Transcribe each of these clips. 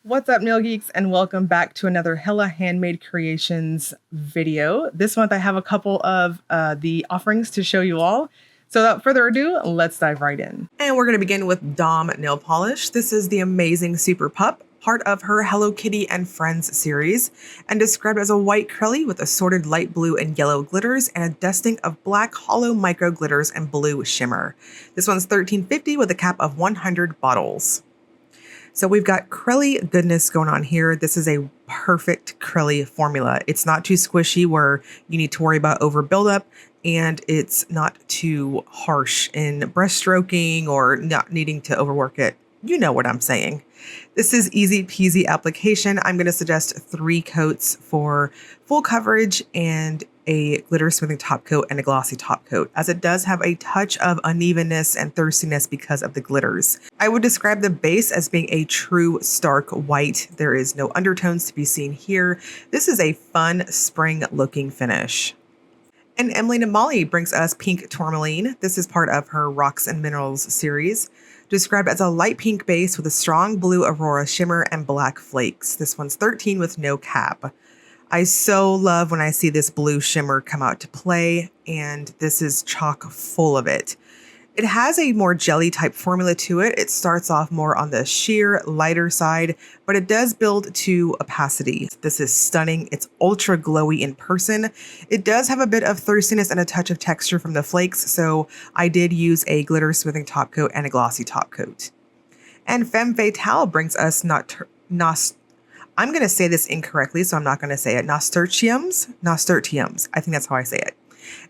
What's up, nail geeks, and welcome back to another Hella Handmade Creations video. This month I have a couple of the offerings to show you all. So without further ado, let's dive right in. And we're going to begin with Dom nail polish. This is the amazing Super Pup, part of her Hello Kitty and Friends series, and described as a white curly with assorted light blue and yellow glitters and a dusting of black hollow micro glitters and blue shimmer. This one's $13.50 with a cap of 100 bottles. So we've got crelly goodness going on here. This is a perfect crelly formula. It's not too squishy where you need to worry about over buildup, and it's not too harsh in breaststroking or not needing to overwork it. You know what I'm saying. This is easy peasy application. I'm going to suggest 3 coats for full coverage and a glitter smoothing top coat and a glossy top coat, as it does have a touch of unevenness and thirstiness because of the glitters. I would describe the base as being a true stark white. There is no undertones to be seen here. This is a fun spring looking finish. And Emily Namali brings us pink tourmaline. This is part of her Rocks and Minerals series, described as a light pink base with a strong blue aurora shimmer and black flakes. This one's 13 with no cap. I so love when I see this blue shimmer come out to play, and this is chock full of it. It has a more jelly type formula to it. It starts off more on the sheer, lighter side, but it does build to opacity. This is stunning. It's ultra glowy in person. It does have a bit of thirstiness and a touch of texture from the flakes, so I did use a glitter smoothing top coat and a glossy top coat. And Femme Fatale brings us I'm going to say this incorrectly, so I'm not going to say it. Nasturtiums. I think that's how I say it.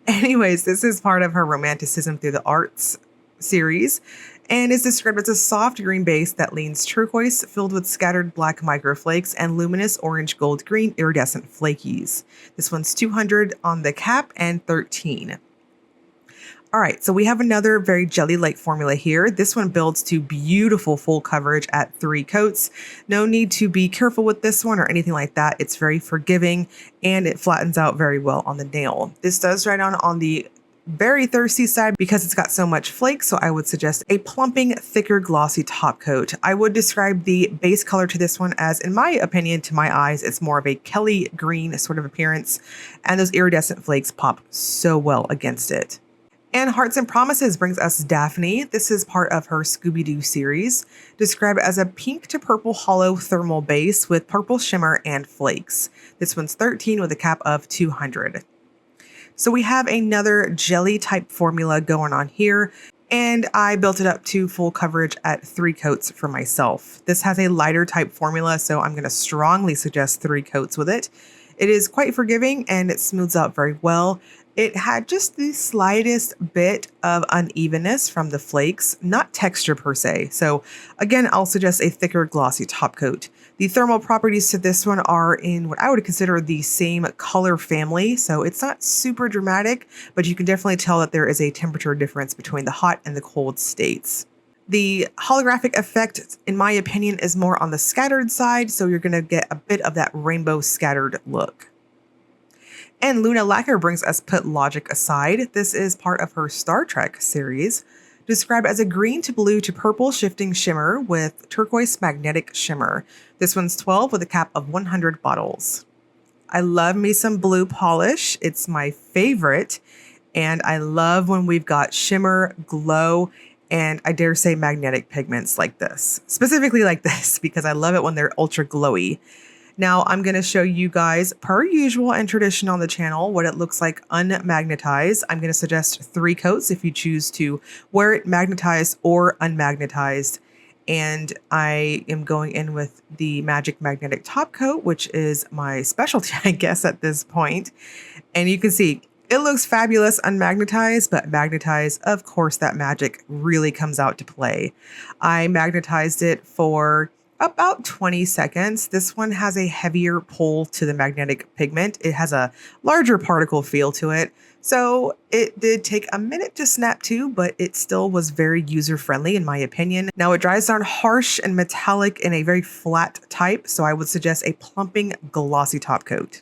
Anyways, this is part of her Romanticism Through the Arts series and is described as a soft green base that leans turquoise, filled with scattered black microflakes and luminous orange gold green iridescent flakies. This one's 200 on the cap and 13. All right, so we have another very jelly-like formula here. This one builds to beautiful full coverage at 3 coats. No need to be careful with this one or anything like that. It's very forgiving and it flattens out very well on the nail. This does dry down on the very thirsty side because it's got so much flake, so I would suggest a plumping, thicker, glossy top coat. I would describe the base color to this one as, in my opinion, to my eyes, it's more of a Kelly green sort of appearance, and those iridescent flakes pop so well against it. And Hearts and Promises brings us Daphne. This is part of her Scooby-Doo series, described as a pink to purple hollow thermal base with purple shimmer and flakes. This one's 13 with a cap of 200. So we have another jelly type formula going on here, and I built it up to full coverage at 3 coats for myself. This has a lighter type formula, so I'm going to strongly suggest 3 coats with it. It is quite forgiving and it smooths out very well. It had just the slightest bit of unevenness from the flakes, not texture per se. So again, I'll suggest a thicker glossy top coat. The thermal properties to this one are in what I would consider the same color family. So it's not super dramatic, but you can definitely tell that there is a temperature difference between the hot and the cold states. The holographic effect, in my opinion, is more on the scattered side. So you're going to get a bit of that rainbow scattered look. And Luna Lacquer brings us Put Logic Aside. This is part of her Star Trek series, described as a green to blue to purple shifting shimmer with turquoise magnetic shimmer. This one's 12 with a cap of 100 bottles. I love me some blue polish. It's my favorite. And I love when we've got shimmer, glow, and I dare say magnetic pigments like this. Specifically like this, because I love it when they're ultra glowy. Now I'm going to show you guys, per usual and tradition on the channel, what it looks like unmagnetized. I'm going to suggest 3 coats if you choose to wear it magnetized or unmagnetized. And I am going in with the Magic Magnetic Top Coat, which is my specialty, I guess, at this point. And you can see it looks fabulous unmagnetized, but magnetized, of course, that magic really comes out to play. I magnetized it for about 20 seconds. This one has a heavier pull to the magnetic pigment. It has a larger particle feel to it. So it did take a minute to snap to, but it still was very user-friendly in my opinion. Now it dries down harsh and metallic in a very flat type, so I would suggest a plumping glossy top coat.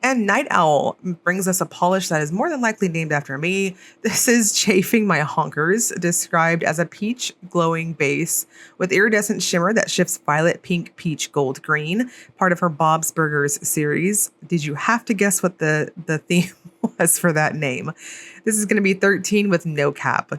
And Night Owl brings us a polish that is more than likely named after me. This is Chafing my Honkers, described as a peach glowing base with iridescent shimmer that shifts violet, pink, peach, gold, green, part of her Bob's Burgers series. Did you have to guess what the theme was for that name? This is going to be 13 with no cap.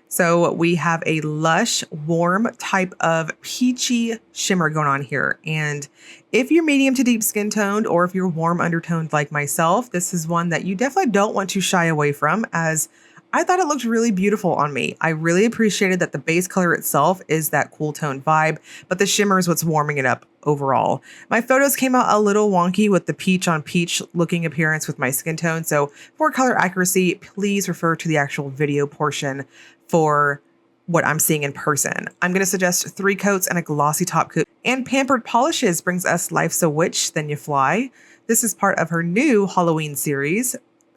So we have a lush, warm type of peachy shimmer going on here. And if you're medium to deep skin toned, or if you're warm undertoned like myself, this is one that you definitely don't want to shy away from, as I thought it looked really beautiful on me. I really appreciated that the base color itself is that cool tone vibe, but the shimmer is what's warming it up overall. My photos came out a little wonky with the peach on peach looking appearance with my skin tone. So for color accuracy, please refer to the actual video portion for what I'm seeing in person. I'm going to suggest 3 coats and a glossy top coat. And Pampered Polishes brings us Life's a Witch, Then You Fly. This is part of her new Halloween series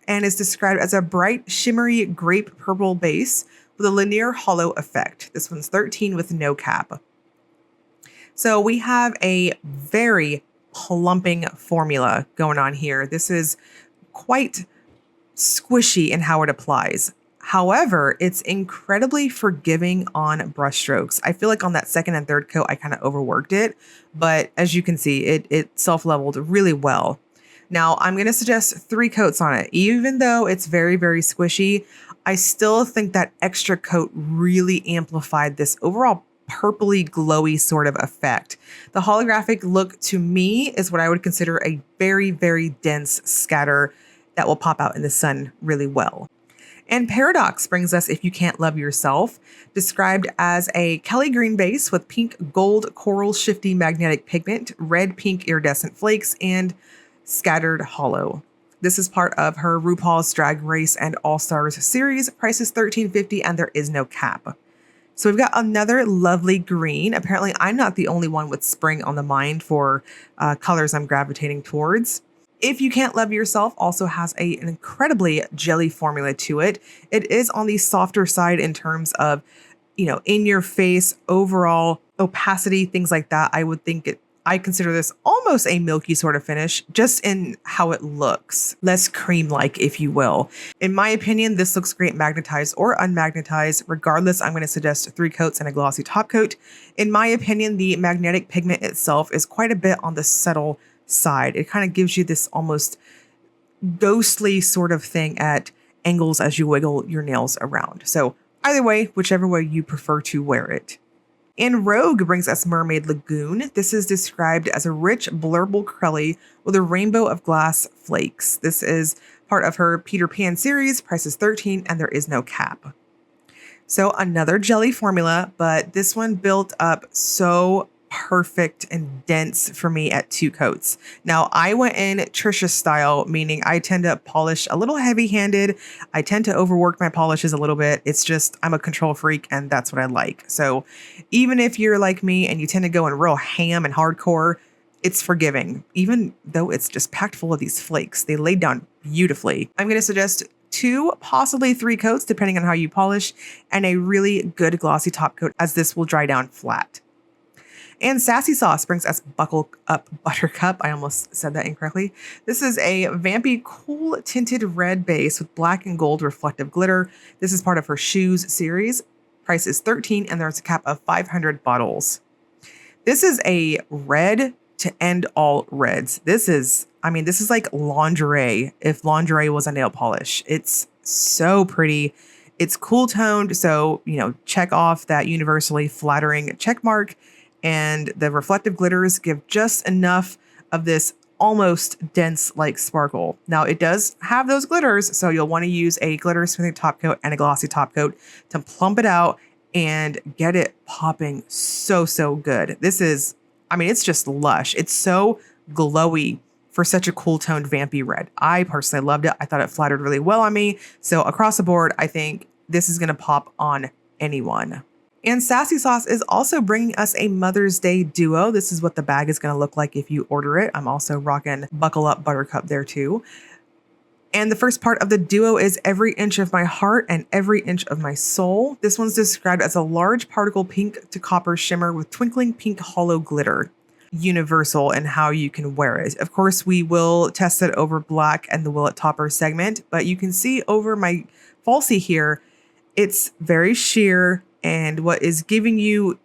and is described as a bright, shimmery grape purple base with a linear hollow effect. This one's 13 with no cap. So we have a very plumping formula going on here. This is quite squishy in how it applies. However, it's incredibly forgiving on brush strokes. I feel like on that second and third coat, I kind of overworked it, but as you can see, it self-leveled really well. Now I'm going to suggest 3 coats on it. Even though it's very, very squishy, I still think that extra coat really amplified this overall purpley glowy sort of effect. The holographic look to me is what I would consider a very, very dense scatter that will pop out in the sun really well. And Paradox brings us If You Can't Love Yourself, described as a Kelly green base with pink, gold, coral, shifty magnetic pigment, red, pink iridescent flakes, and scattered hollow. This is part of her RuPaul's Drag Race and All Stars series. Price is $13.50 and there is no cap. So we've got another lovely green. Apparently I'm not the only one with spring on the mind for colors I'm gravitating towards. If You Can't Love Yourself also has an incredibly jelly formula to it. It is on the softer side in terms of, in your face, overall opacity, things like that. I consider this almost a milky sort of finish, just in how it looks. Less cream-like, if you will. In my opinion, this looks great magnetized or unmagnetized. Regardless, I'm going to suggest 3 coats and a glossy top coat. In my opinion, the magnetic pigment itself is quite a bit on the subtle side. It kind of gives you this almost ghostly sort of thing at angles as you wiggle your nails around. So either way, whichever way you prefer to wear it. And Rogue brings us Mermaid Lagoon. This is described as a rich, blurble crelly with a rainbow of glass flakes. This is part of her Peter Pan series. Price is $13 and there is no cap. So another jelly formula, but this one built up so perfect and dense for me at 2 coats. Now I went in Trisha style, meaning I tend to polish a little heavy handed. I tend to overwork my polishes a little bit. It's just, I'm a control freak and that's what I like. So even if you're like me and you tend to go in real ham and hardcore, it's forgiving, even though it's just packed full of these flakes. They laid down beautifully. I'm going to suggest 2, possibly 3 coats, depending on how you polish, and a really good glossy top coat, as this will dry down flat. And Sassy Sauce brings us Buckle Up Buttercup. I almost said that incorrectly. This is a vampy, cool tinted red base with black and gold reflective glitter. This is part of her Shoes series. Price is $13 and there's a cap of 500 bottles. This is a red to end all reds. This is like lingerie if lingerie was a nail polish. It's so pretty. It's cool toned. So, check off that universally flattering check mark. And the reflective glitters give just enough of this almost dense like sparkle. Now it does have those glitters, so you'll want to use a glitter smoothing top coat and a glossy top coat to plump it out and get it popping so good. This is, it's just lush. It's so glowy for such a cool toned vampy red. I personally loved it. I thought it flattered really well on me. So across the board, I think this is going to pop on anyone. And Sassy Sauce is also bringing us a Mother's Day duo. This is what the bag is going to look like if you order it. I'm also rocking Buckle Up Buttercup there too. And the first part of the duo is Every Inch of My Heart and Every Inch of My Soul. This one's described as a large particle pink to copper shimmer with twinkling pink hollow glitter. universal in how you can wear it. Of course, we will test it over black and the Willet Topper segment, but you can see over my falsie here, it's very sheer, and what is giving you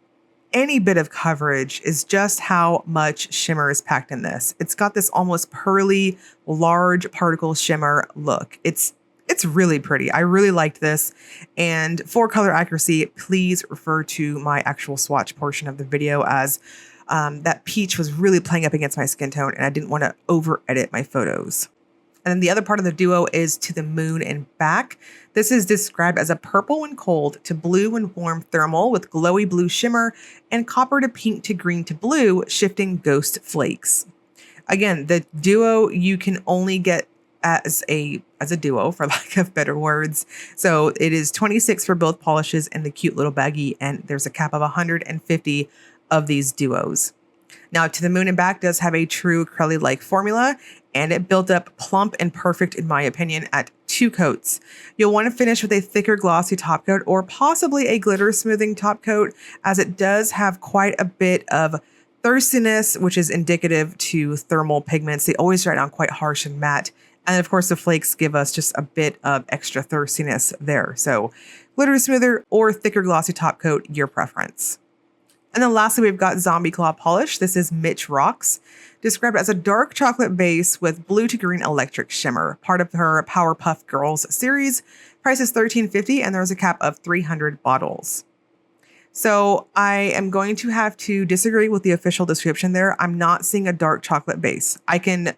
any bit of coverage is just how much shimmer is packed in this. It's got this almost pearly, large particle shimmer look. It's really pretty. I really liked this. And for color accuracy, please refer to my actual swatch portion of the video, as that peach was really playing up against my skin tone and I didn't want to over edit my photos. And then the other part of the duo is To the Moon and Back. This is described as a purple when cold to blue when warm thermal with glowy blue shimmer and copper to pink to green to blue, shifting ghost flakes. Again, the duo you can only get as a duo, for lack of better words. So it is 26 for both polishes in the cute little baggie, and there's a cap of 150 of these duos. Now, To the Moon and Back does have a true Crelly-like formula, and it built up plump and perfect, in my opinion, at 2 coats. You'll want to finish with a thicker glossy top coat or possibly a glitter smoothing top coat, as it does have quite a bit of thirstiness, which is indicative to thermal pigments. They always dry down quite harsh and matte. And of course, the flakes give us just a bit of extra thirstiness there. So glitter smoother or thicker glossy top coat, your preference. And then lastly, we've got Zombie Claw Polish. This is Mitch Rocks, described as a dark chocolate base with blue to green electric shimmer, part of her Powerpuff Girls series. Price is $13.50 and there's a cap of 300 bottles. So I am going to have to disagree with the official description there. I'm not seeing a dark chocolate base. I can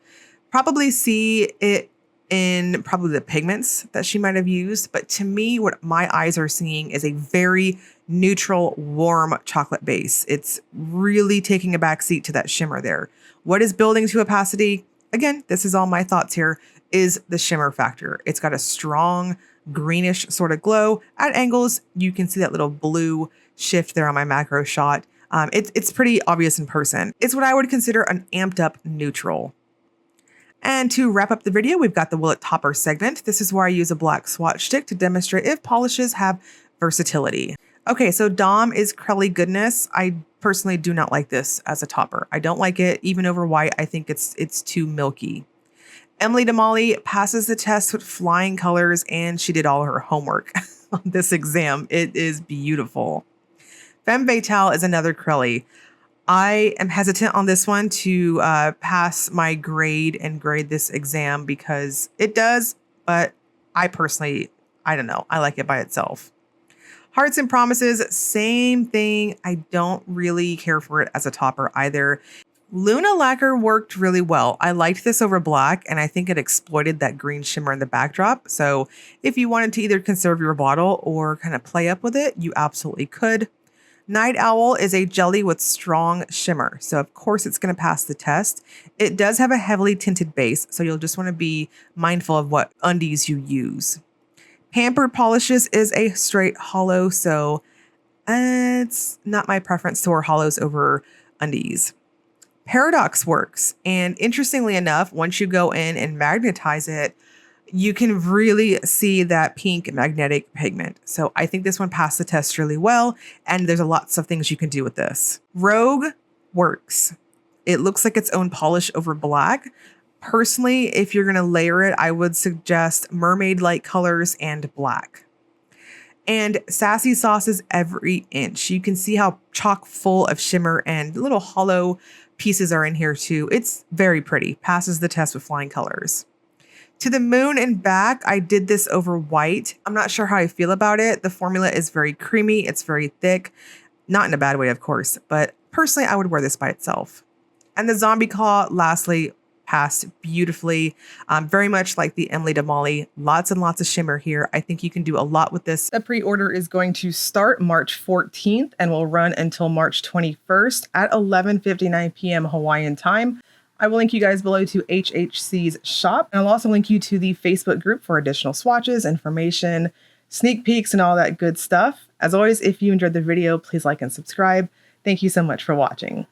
probably see it in probably the pigments that she might have used, but to me, what my eyes are seeing is a very neutral, warm chocolate base. It's really taking a backseat to that shimmer there. What is building to opacity? Again, this is all my thoughts here, is the shimmer factor. It's got a strong greenish sort of glow. At angles, you can see that little blue shift there on my macro shot. It's pretty obvious in person. It's what I would consider an amped up neutral. And to wrap up the video, we've got the Willet Topper segment. This is where I use a black swatch stick to demonstrate if polishes have versatility. Okay, so Dom is Crelly goodness. I personally do not like this as a topper. I don't like it, even over white. I think it's too milky. Emily DeMolly passes the test with flying colors, and she did all her homework on this exam. It is beautiful. Femme Fatale is another Crelly. I am hesitant on this one to pass my grade and grade this exam because it does, but I personally, I don't know. I like it by itself. Hearts and Promises, same thing. I don't really care for it as a topper either. Luna Lacquer worked really well. I liked this over black, and I think it exploited that green shimmer in the backdrop. So if you wanted to either conserve your bottle or kind of play up with it, you absolutely could. Night Owl is a jelly with strong shimmer, so of course it's going to pass the test. It does have a heavily tinted base, so you'll just want to be mindful of what undies you use. Pampered Polishes is a straight hollow, so it's not my preference to wear hollows over undies. Paradox works, and interestingly enough, once you go in and magnetize it, you can really see that pink magnetic pigment. So I think this one passed the test really well, and there's lots of things you can do with this. Rogue works. It looks like its own polish over black. Personally, if you're going to layer it, I would suggest mermaid-like colors and black. And Sassy sauces every inch. You can see how chock full of shimmer and little hollow pieces are in here too. It's very pretty. Passes the test with flying colors. To the Moon and Back, I did this over white. I'm not sure how I feel about it. The formula is very creamy. It's very thick. Not in a bad way, of course, but personally, I would wear this by itself. And the Zombie Claw, lastly, passed beautifully. Very much like the Emily DeMolly. Lots and lots of shimmer here. I think you can do a lot with this. The pre-order is going to start March 14th and will run until March 21st at 11:59 p.m. Hawaiian time. I will link you guys below to HHC's shop, and I'll also link you to the Facebook group for additional swatches, information, sneak peeks, and all that good stuff. As always, if you enjoyed the video, please like and subscribe. Thank you so much for watching.